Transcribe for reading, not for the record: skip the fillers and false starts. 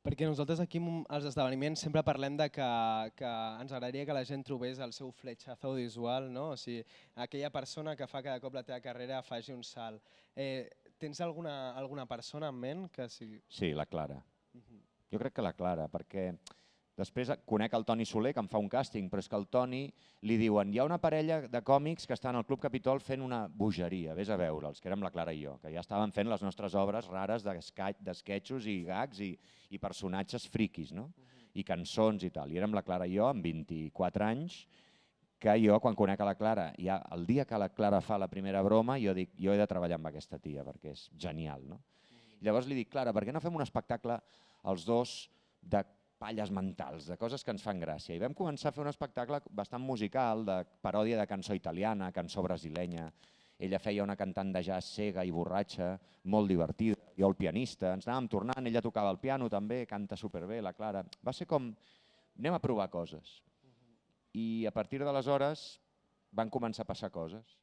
Perquè nosaltres aquí als esdeveniments sempre parlem de que ens agradaria que la gent trobés el seu fletxazo audiovisual, no? O sigui, aquella persona que fa cada cop la teva carrera faci un salt. Tens alguna persona en ment que sigui... Sí, la Clara. Jo crec que la Clara, perquè després conec el Toni Soler, que em fa un càsting, però és que al Toni li diuen hi ha una parella de còmics que estan al Club Capitol fent una bogeria, vés a veure'ls, que érem la Clara i jo, que ja estaven fent les nostres obres rares d'esquetxos i gags i personatges friquis, no? I cançons i tal. I érem la Clara i jo, amb 24 anys, que jo, quan conec a la Clara, ja el dia que la Clara fa la primera broma, jo dic, jo he de treballar amb aquesta tia, perquè és genial, no? I llavors li dic, Clara, per què no fem un espectacle els dos de palles mentals, de coses que ens fan gràcia? I vam començar a fer un espectacle bastant musical, de paròdia de cançó italiana, cançó brasilenya. Ella feia una cantant de jazz cega i borratxa, molt divertida, jo el pianista, ens anàvem tornant, ella tocava el piano també, canta superbé, la Clara. Va ser com, anem a provar coses. I a partir d'aleshores van començar a passar coses.